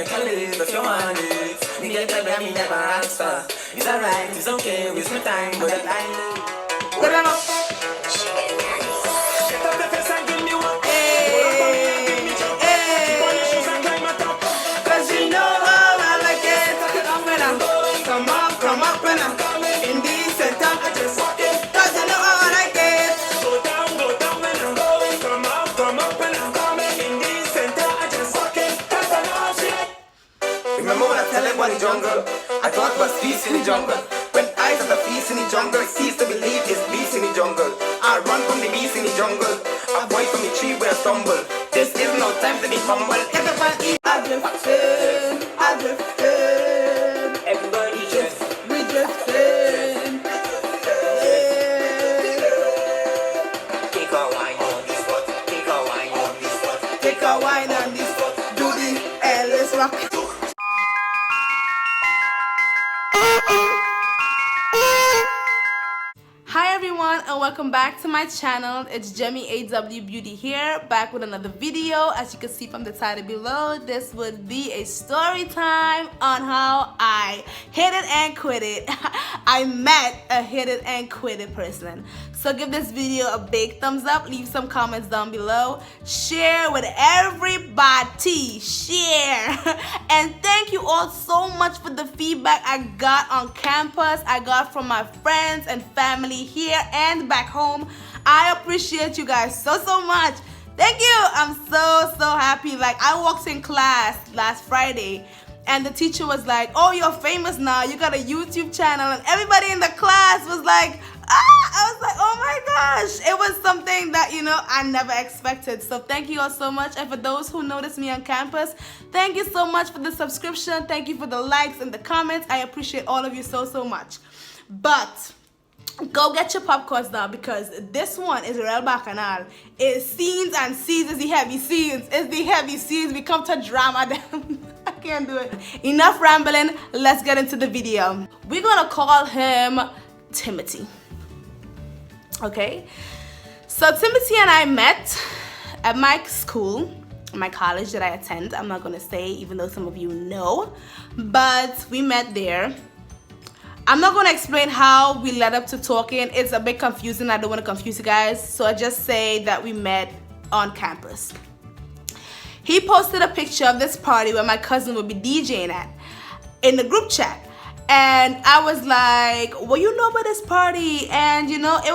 can live if you want it. Me get a me never answer. It's alright, it's okay, waste my time, but I know. Good enough. Get up the face and give me one. Cause you know how I like it. Come up and I'm coming. In decent time, I just walk in. Cause you know how I like it. Go down when I'm going. Come up and I'm coming. In decent time, I just walk in. Cause I know how she like. Remember when I tell about the jungle? I thought it was peace in the jungle. When eyes of the feast in the jungle, cease to believe there's beast in the jungle. I run from the beast in the jungle. Avoid from the tree where I stumble. This is no time to be humble. Everybody eat. I drifted. Everybody just, we drifted. Take a wine on this spot. Take a wine on this spot. Take a wine on this spot. Do the Ellis rock. Hi everyone and welcome back to my channel. It's JemiAw Beauty here, back with another video. As you can see from the title below, this would be a story time on how I hit it and quit it. I met a hit it and quit it person. So give this video a big thumbs up, leave some comments down below, share with everybody, share. And thank you all so much for the feedback I got on campus, I got from my friends and family here and back home. I appreciate you guys so much. Thank you. I'm so happy. Like, I walked in class last Friday and the teacher was like, oh, you're famous now, you got a YouTube channel, and everybody in the class was like, ah! I was like, oh my gosh, it was something that, you know, I never expected. So thank you all so much. And for those who noticed me on campus, thank you so much for the subscription, thank you for the likes and the comments. I appreciate all of you so much. But go get your popcorns now, because this one is real bacchanal. It's scenes and scenes. It's the heavy scenes. It's the heavy scenes. We come to drama. I can't do it. Enough rambling. Let's get into the video. We're gonna call him Timothy. Okay? So Timothy and I met at my school, my college that I attend. I'm not gonna say, even though some of you know, but we met there. I'm not going to explain how we led up to talking. It's a bit confusing. I don't want to confuse you guys. So I just say that we met on campus. He posted a picture of this party where my cousin would be DJing at in the group chat. And I was like, well, you know about this party. And you know, it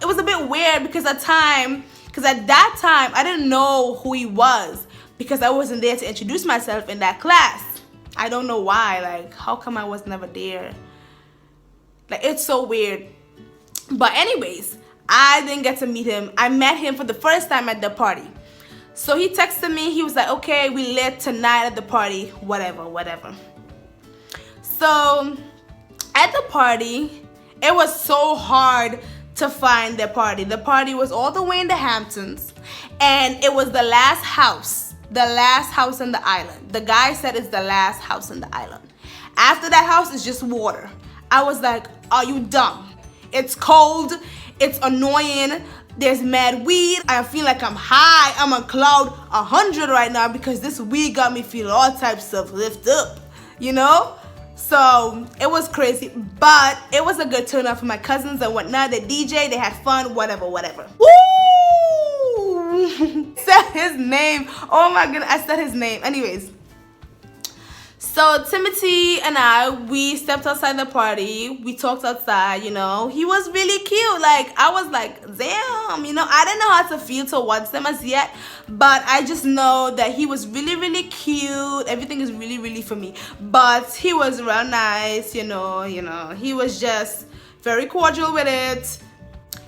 was a bit weird because at that time, I didn't know who he was because I wasn't there to introduce myself in that class. I don't know why. Like, how come I was never there? Like, it's so weird. But anyways, I didn't get to meet him. I met him for the first time at the party. So he texted me. He was like, okay, we lit tonight at the party. Whatever. So at the party, it was so hard to find the party. The party was all the way in the Hamptons. And it was the last house on the island. The guy said it's the last house on the island. After that house is just water. I was like, are you dumb? It's cold, it's annoying, there's mad weed, I feel like I'm high, I'm on cloud 100 right now because this weed got me feeling all types of lift up, you know? So it was crazy, but it was a good turnout for my cousins and whatnot. They DJ, they had fun, whatever. Woo! Said his name, oh my goodness, I said his name. Anyways. So Timothy and I, we stepped outside the party. We talked outside, you know. He was really cute. Like, I was like, damn, you know. I didn't know how to feel towards him as yet. But I just know that he was really cute. Everything is really for me. But he was real nice, you know. He was just very cordial with it.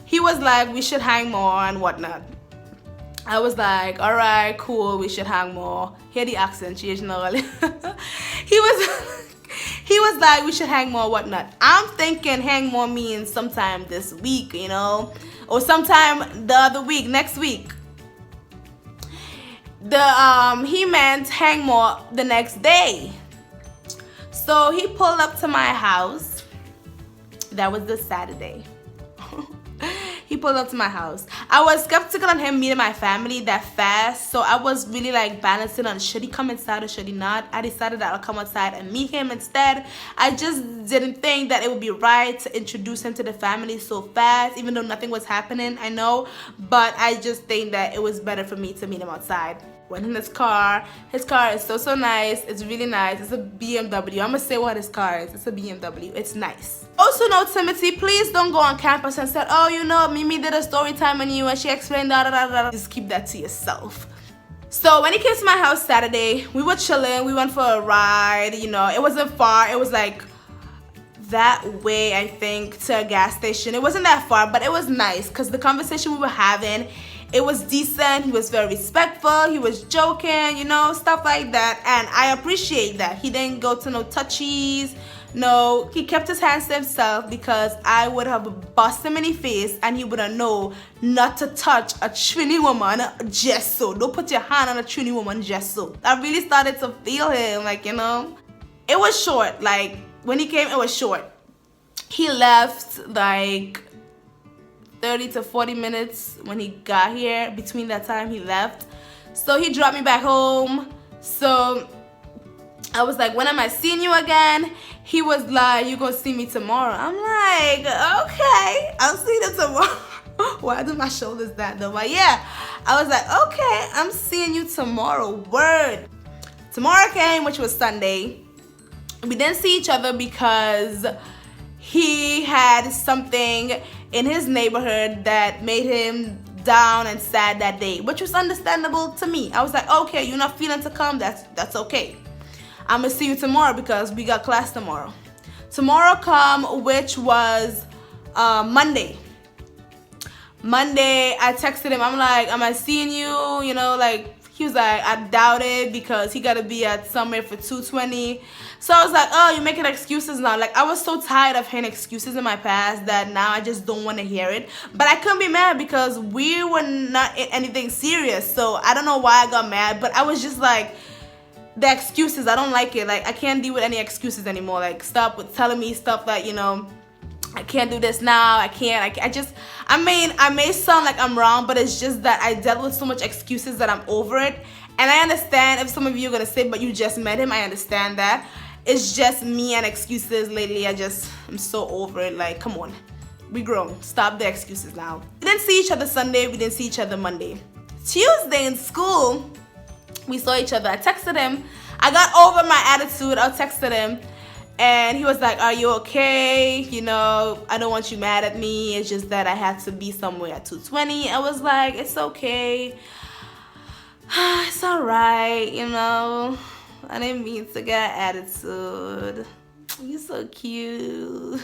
He was like, we should hang more and whatnot. I was like, all right, cool, we should hang more. Hear the accent change now. He was like, we should hang more, whatnot. I'm thinking hang more means sometime this week, you know, or sometime the other week, next week. He meant hang more the next day. So he pulled up to my house. That was this Saturday. He pulled up to my house. I was skeptical on him meeting my family that fast, so I was really like balancing on should he come inside or should he not. I decided that I'll come outside and meet him instead. I just didn't think that it would be right to introduce him to the family so fast, even though nothing was happening, I know, but I just think that it was better for me to meet him outside. Went in his car is so nice. It's really nice. It's a BMW. I'm gonna say what his car is. It's a BMW. It's nice. Also note, Timothy, please don't go on campus and say, oh, you know, Mimi did a story time on you and she explained da da da da. Just keep that to yourself. So when he came to my house Saturday, we were chilling. We went for a ride. You know, it wasn't far. It was like that way, I think, to a gas station. It wasn't that far, but it was nice because the conversation we were having, it was decent. He was very respectful. He was joking, you know, stuff like that. And I appreciate that. He didn't go to no touchies. No, he kept his hands to himself because I would have bust him in the face and he would have known not to touch a Trini woman just so. Don't put your hand on a Trini woman just so. I really started to feel him, like, you know. It was short. Like, when he came, it was short. He left like 30 to 40 minutes when he got here. Between that time, he left. So he dropped me back home. So I was like, when am I seeing you again? He was like, you gonna see me tomorrow. I'm like, okay, I'll see you tomorrow. Why do my shoulders that though? But yeah, I was like, okay, I'm seeing you tomorrow. Word. Tomorrow came, which was Sunday. We didn't see each other because he had something in his neighborhood that made him down and sad that day, which was understandable to me. I was like, okay, you're not feeling to come, that's okay. I'm gonna see you tomorrow because we got class tomorrow. Tomorrow come, which was Monday. Monday, I texted him. I'm like, am I seeing you? You know, like, he was like, I doubt it because he gotta be at somewhere for 2:20. So I was like, oh, you're making excuses now. Like, I was so tired of hearing excuses in my past that now I just don't want to hear it. But I couldn't be mad because we were not in anything serious. So I don't know why I got mad, but I was just like, the excuses, I don't like it. Like, I can't deal with any excuses anymore. Like, stop with telling me stuff that, you know, I can't do this now. I may sound like I'm wrong, but it's just that I dealt with so much excuses that I'm over it. And I understand if some of you are going to say, but you just met him. I understand that. It's just me and excuses lately. I'm so over it. Like, come on. We grown. Stop the excuses now. We didn't see each other Sunday. We didn't see each other Monday. Tuesday in school, we saw each other. I texted him. I got over my attitude. I texted him. And he was like, are you okay? You know, I don't want you mad at me. It's just that I had to be somewhere at 2:20. I was like, it's okay. It's alright, you know. I didn't mean to get attitude. You're so cute.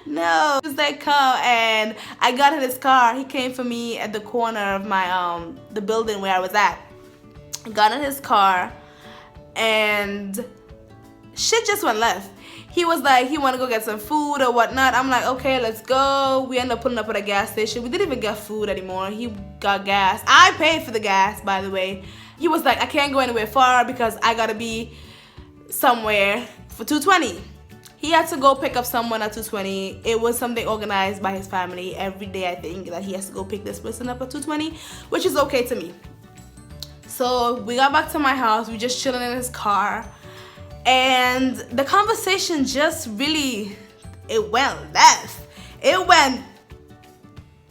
No. He was like, come. And I got in his car. He came for me at the corner of my, the building where I was at. I got in his car. And shit just went left. He was like, he want to go get some food or whatnot. I'm like, okay, let's go. We ended up pulling up at a gas station. We didn't even get food anymore. He got gas. I paid for the gas, by the way. He was like, I can't go anywhere far because I got to be somewhere for 2:20. He had to go pick up someone at 2:20. It was something organized by his family. Every day, I think, that he has to go pick this person up at 2:20, which is okay to me. So we got back to my house. We just chilling in his car. And the conversation just really, it went left. It went,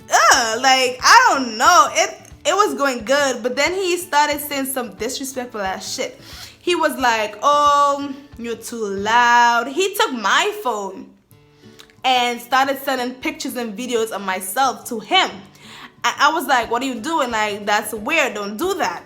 like, I don't know. It was going good, but then he started saying some disrespectful ass shit. He was like, oh, you're too loud. He took my phone and started sending pictures and videos of myself to him. And I was like, what are you doing? Like, that's weird. Don't do that.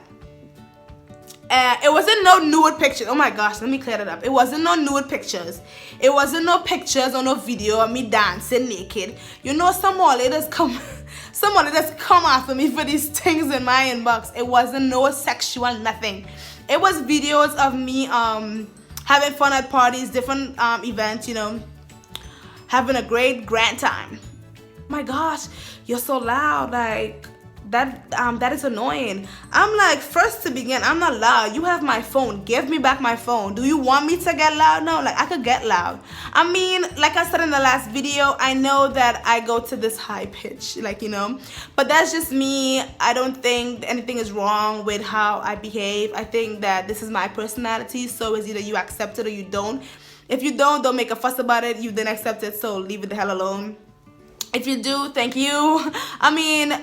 It wasn't no nude pictures. Oh my gosh, let me clear that up. It wasn't no nude pictures. It wasn't no pictures or no video of me dancing naked. You know, some more ladies come after me for these things in my inbox. It wasn't no sexual nothing. It was videos of me having fun at parties, different events, you know, having a great grand time. My gosh, you're so loud. Like, that is annoying. I'm like, first to begin, I'm not loud. You have my phone. Give me back my phone. Do you want me to get loud? No, like I could get loud. I mean, like I said in the last video, I know that I go to this high pitch, like, you know, but that's just me. I don't think anything is wrong with how I behave. I think that this is my personality, so it's either you accept it or you don't. If you don't make a fuss about it. You didn't accept it, so leave it the hell alone. If you do, thank you. I mean,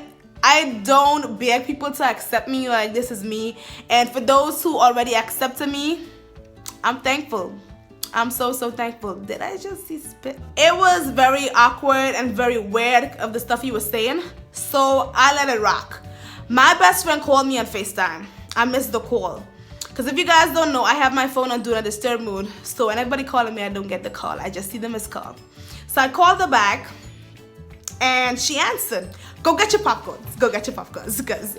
I don't beg people to accept me, like this is me. And for those who already accepted me, I'm thankful. I'm so thankful. Did I just see spit? It was very awkward and very weird of the stuff he was saying, so I let it rock. My best friend called me on FaceTime. I missed the call. Because if you guys don't know, I have my phone on Do Not Disturb mode. So when anybody calling me, I don't get the call. I just see the missed call. So I called her back. And she answered. Go get your popcorns. Go get your popcorns, because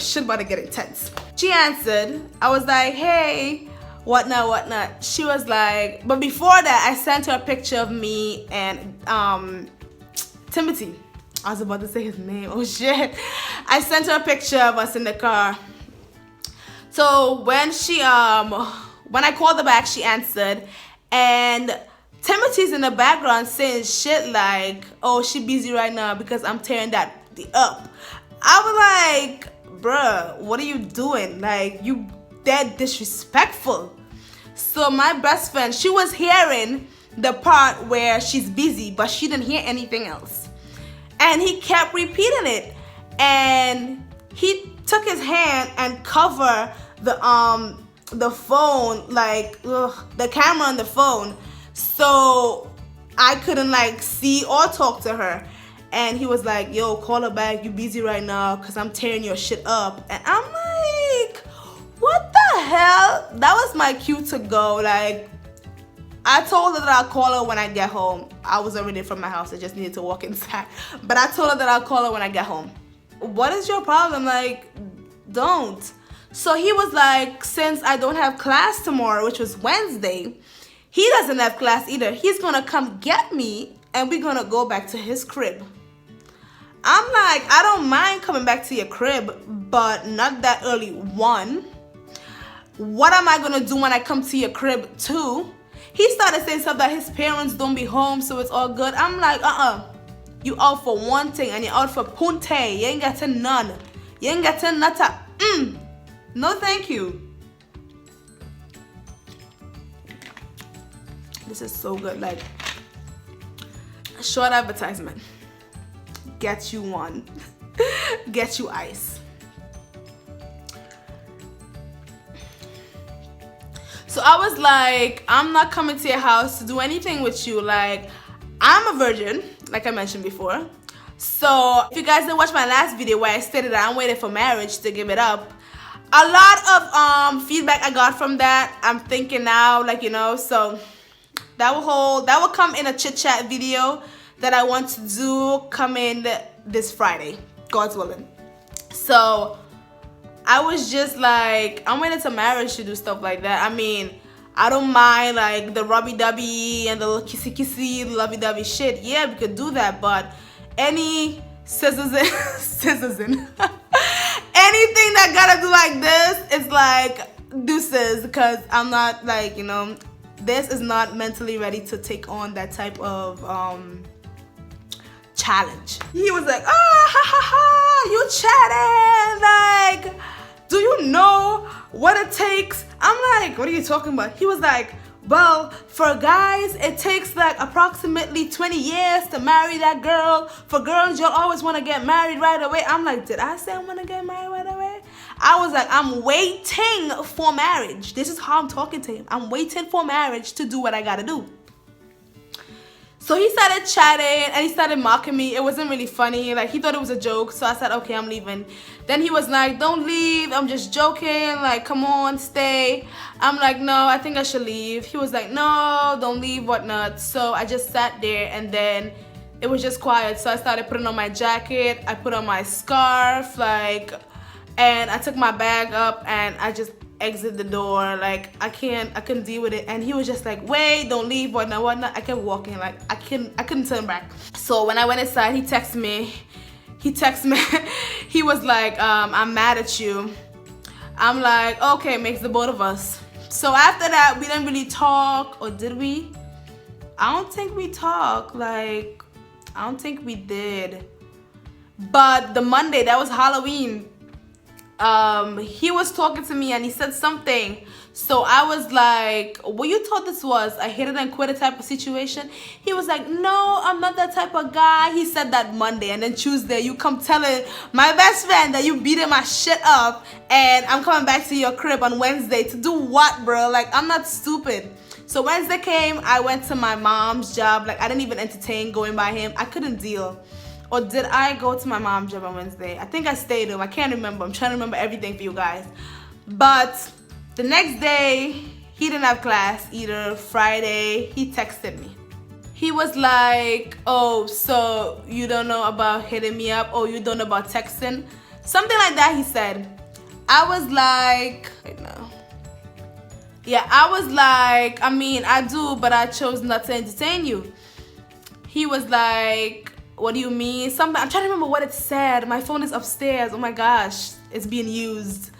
shit about to get intense. She answered. I was like, hey, whatnot. She was like, but before that, I sent her a picture of me and Timothy. I was about to say his name. Oh shit. I sent her a picture of us in the car. So when she when I called her back, she answered, and Timothy's in the background saying shit like, oh, she busy right now because I'm tearing that up. I was like, bruh, what are you doing? Like, you dead disrespectful. So my best friend, she was hearing the part where she's busy, but she didn't hear anything else. And he kept repeating it. And he took his hand and covered the phone, like the camera on the phone, so I couldn't like see or talk to her. And he was like, yo, call her back, you busy right now because I'm tearing your shit up. And I'm like, what the hell? That was my cue to go. Like, I told her that I'll call her when I get home. I was already from my house, I just needed to walk inside, but I told her that I'll call her when I get home. What is your problem? Like, don't. So he was like, since I don't have class tomorrow, which was Wednesday, he doesn't have class either. He's gonna come get me and we're gonna go back to his crib. I'm like, I don't mind coming back to your crib, but not that early. One, what am I gonna do when I come to your crib? Two, he started saying stuff that his parents don't be home, so it's all good. I'm like, you out for one thing and you're out for punte. You ain't got to none. You ain't got to nata. No thank you. This is so good. Like, short advertisement. Get you one. Get you ice. So I was like, I'm not coming to your house to do anything with you. Like, I'm a virgin, like I mentioned before. So if you guys didn't watch my last video where I stated that I'm waiting for marriage to give it up, a lot of feedback I got from that. I'm thinking now, like, you know, so that will come in a chit chat video that I want to do coming this Friday, God's willing. So I was just like, I'm waiting to marriage to do stuff like that. I mean, I don't mind like the rubby-dubby and the little kissy-kissy, lovey-dovey shit. Yeah, we could do that, but any scissors in anything that gotta do like this is like deuces, because I'm not like, you know, this is not mentally ready to take on that type of challenge. He was like, oh, ha ha ha, you chatting, like, do you know what it takes? I'm like, what are you talking about? He was like, well, for guys, it takes like approximately 20 years to marry that girl. For girls, you'll always want to get married right away. I'm like, did I say I want to get married right away? I was like, I'm waiting for marriage. This is how I'm talking to him. I'm waiting for marriage to do what I gotta do. So he started chatting and he started mocking me. It wasn't really funny. Like, he thought it was a joke. So I said, okay, I'm leaving. Then he was like, don't leave. I'm just joking. Like, come on, stay. I'm like, no, I think I should leave. He was like, no, don't leave, whatnot. So I just sat there and then it was just quiet. So I started putting on my jacket. I put on my scarf, like, and I took my bag up and I just exit the door. Like, I couldn't deal with it. And he was just like, wait, don't leave, whatnot. I kept walking, like, I couldn't turn back. So when I went inside, he texted me He was like, I'm mad at you. I'm like, okay, makes the both of us. So after that, we didn't really talk, or did we? I don't think we talked. Like, I don't think we did. But the Monday, that was Halloween, he was talking to me and he said something. So I was like, what you thought this was? A hit it and quit it type of situation? He was like, no, I'm not that type of guy. He said that Monday, and then Tuesday you come telling my best friend that you beating my shit up, and I'm coming back to your crib on Wednesday to do what, bro? Like, I'm not stupid. So Wednesday came, I went to my mom's job. Like, I didn't even entertain going by him. I couldn't deal. Or did I go to my mom's job on Wednesday? I think I stayed home. I can't remember. I'm trying to remember everything for you guys. But the next day, he didn't have class either. Friday, he texted me. He was like, oh, so you don't know about hitting me up? Oh, you don't know about texting? Something like that, he said. I was like, wait, no. Yeah, I was like, I mean, I do, but I chose not to entertain you. He was like, what do you mean? Something, I'm trying to remember what it said. My phone is upstairs. Oh my gosh, it's being used.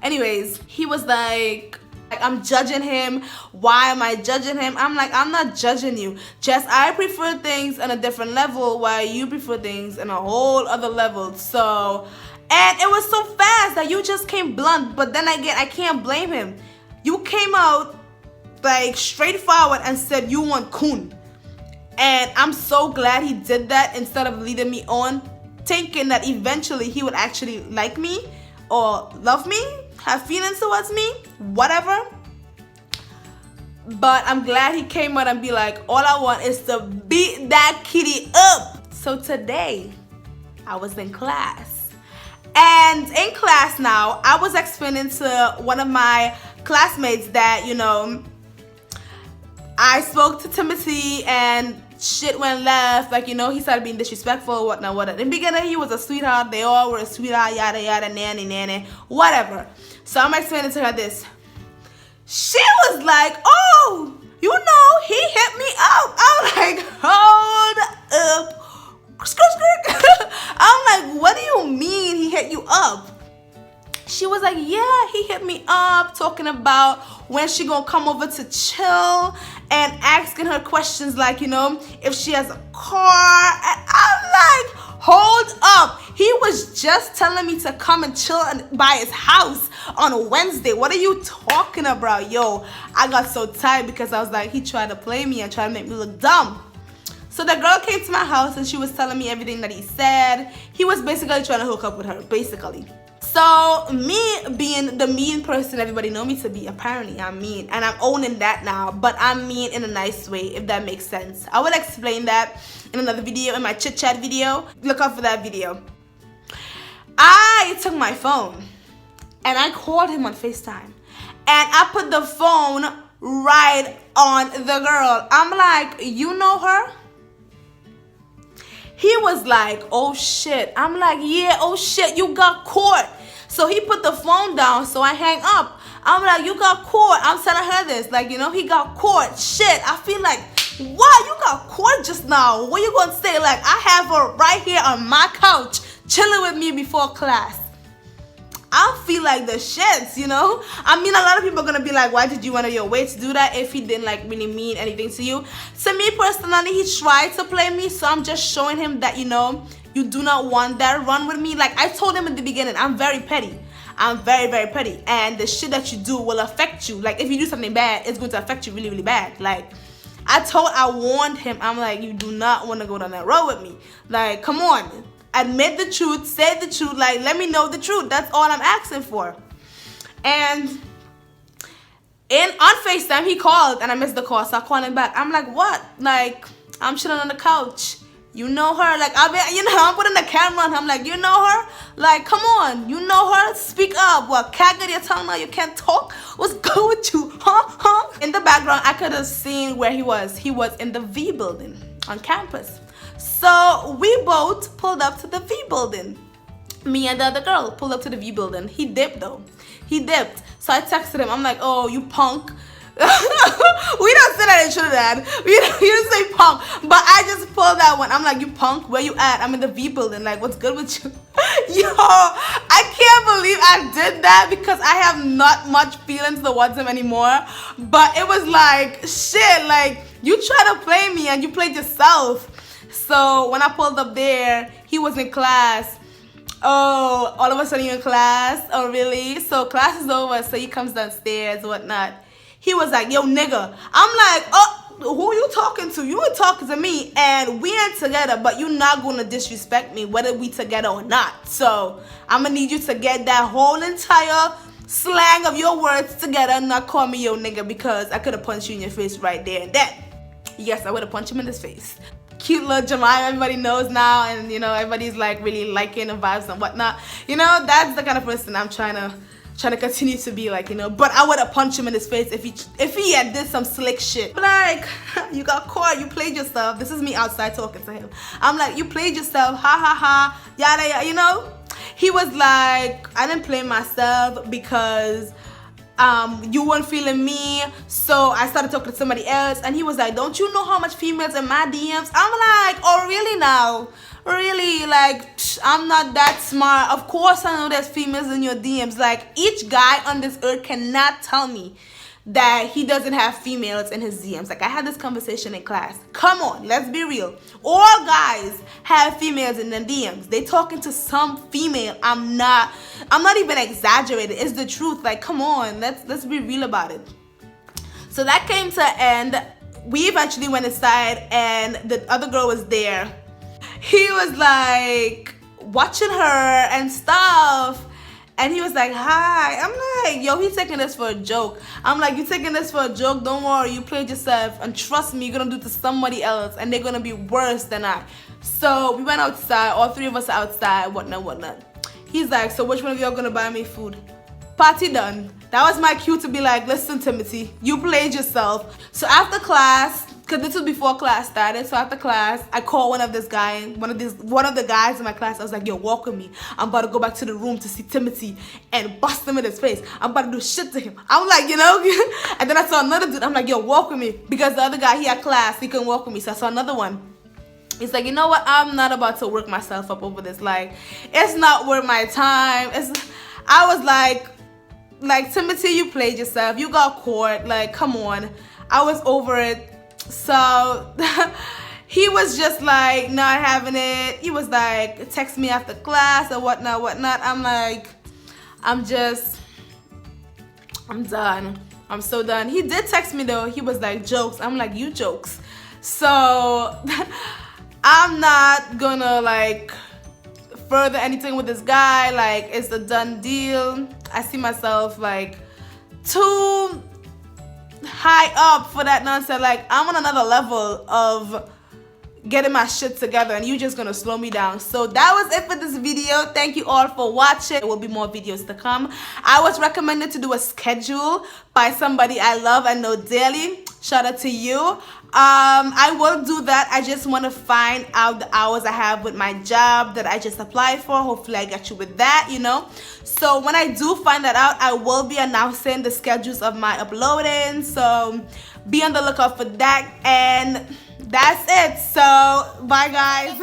Anyways, he was like, I'm judging him. Why am I judging him? I'm like, I'm not judging you. Just I prefer things on a different level while you prefer things on a whole other level. So, and it was so fast that you just came blunt. But then again, I can't blame him. You came out like straightforward and said you want coon. And I'm so glad he did that instead of leading me on, thinking that eventually he would actually like me or love me, have feelings towards me, whatever. But I'm glad he came out and be like, all I want is to beat that kitty up. So today, I was in class. And in class now, I was explaining to one of my classmates that, you know, I spoke to Timothy and shit went left. Like, you know, he started being disrespectful, whatnot, whatever. In the beginning, he was a sweetheart. They all were a sweetheart, yada, yada, nanny, nanny, whatever. So I'm explaining to her this. She was like, oh, you know, he hit me up. I'm like, hold up. I'm like, what do you mean he hit you up? She was like, yeah, he hit me up talking about when she gonna come over to chill and asking her questions like, you know, if she has a car. And I'm like, hold up. He was just telling me to come and chill by his house on a Wednesday. What are you talking about? Yo, I got so tired because I was like, he tried to play me and try to make me look dumb. So the girl came to my house and she was telling me everything that he said. He was basically trying to hook up with her, basically. So me being the mean person everybody know me to be, apparently I'm mean, and I'm owning that now, but I'm mean in a nice way, if that makes sense. I will explain that in another video, in my chit chat video. Look out for that video. I took my phone and I called him on FaceTime, and I put the phone right on the girl. I'm like, you know her? He was like, oh shit. I'm like, yeah, oh shit, you got caught. So he put the phone down, so I hang up. I'm like, you got caught. I'm telling her this, like, you know, he got caught. Shit, I feel like, what? You got caught just now. What you gonna say? Like, I have her right here on my couch, chilling with me before class. I feel like the shits, you know? I mean, a lot of people are gonna be like, why did you went out your way to do that if he didn't like really mean anything to you? To me personally, he tried to play me, so I'm just showing him that, you know, you do not want that run with me. Like I told him in the beginning, I'm very petty. I'm very, very petty. And the shit that you do will affect you. Like if you do something bad, it's going to affect you really, really bad. Like I warned him, I'm like, you do not want to go down that road with me. Like, come on. Admit the truth, say the truth, like let me know the truth. That's all I'm asking for. And on FaceTime he called and I missed the call, so I called him back. I'm like, what? Like, I'm chilling on the couch. You know her? Like, I'm putting the camera on. I'm like, you know her? Like, come on, you know her? Speak up. What, cat got your tongue now? You can't talk? What's good with you? Huh? In the background, I could have seen where he was. He was in the V building on campus. So we both pulled up to the V building. Me and the other girl pulled up to the V building. He dipped though. He dipped. So I texted him. I'm like, oh, you punk. We don't say that in Trinidad. We don't say punk. But I just pulled that one. I'm like, you punk? Where you at? I'm in the V building. Like, what's good with you? Yo, I can't believe I did that because I have not much feelings towards him anymore. But it was like, shit, like, you try to play me and you played yourself. So when I pulled up there, he was in class. Oh, all of a sudden you're in class? Oh, really? So class is over, so he comes downstairs, whatnot. He was like, yo, nigga. I'm like, oh, who you talking to? You ain't talking to me, and we ain't together, but you're not gonna disrespect me whether we together or not. So I'm gonna need you to get that whole entire slang of your words together and not call me yo nigga, because I could have punched you in your face right there and then. Yes, I would have punched him in his face. Cute little JemiAw, everybody knows now, and you know, everybody's like really liking the vibes and whatnot. You know, that's the kind of person I'm trying to continue to be like, you know. But I would have punched him in his face if he had did some slick shit. Like, you got caught, you played yourself. This is me outside talking to him. I'm like, you played yourself, ha ha ha, yada yada, you know. He was like, I didn't play myself because you weren't feeling me, so I started talking to somebody else. And he was like, don't you know how much females in my DMs? I'm like, oh really now? Really? Like, I'm not that smart. Of course I know there's females in your DMs. Like, each guy on this earth cannot tell me that he doesn't have females in his DMs. Like, I had this conversation in class. Come on, let's be real. All guys have females in their DMs. They talking to some female. I'm not even exaggerating. It's the truth. Like, come on, let's be real about it. So that came to an end. We eventually went inside, and the other girl was there. He was like watching her and stuff, and he was like, hi. I'm like, yo, he's taking this for a joke. I'm like, you taking this for a joke? Don't worry, you played yourself, and trust me, you're gonna do it to somebody else, and they're gonna be worse than I. So we went outside, all three of us outside, whatnot. He's like, so which one of y'all gonna buy me food? Party done. That was my cue to be like, listen, Timothy, you played yourself. So after class, because this was before class started, so after class, I called one of the guys in my class. I was like, yo, walk with me. I'm about to go back to the room to see Timothy and bust him in his face. I'm about to do shit to him. I'm like, you know, and then I saw another dude. I'm like, yo, walk with me, because the other guy, he had class, he couldn't walk with me. So I saw another one. He's like, you know what? I'm not about to work myself up over this. Like, it's not worth my time. I was like, Timothy, you played yourself. You got caught. Like, come on. I was over it. So he was just like not having it. He was like, text me after class or whatnot. I'm like, I'm done. I'm so done. He did text me though. He was like, jokes. I'm like, you jokes. So I'm not gonna like further anything with this guy. Like, it's a done deal. I see myself like too high up for that nonsense. Like, I'm on another level of getting my shit together, and you just gonna slow me down. So that was it for this video. Thank you all for watching. There will be more videos to come. I was recommended to do a schedule by somebody I love and know daily. Shout out to you. I will do that. I just want to find out the hours I have with my job that I just applied for. Hopefully I get you with that, you know. So when I do find that out, I will be announcing the schedules of my uploading. So be on the lookout for that. And that's it. So bye guys.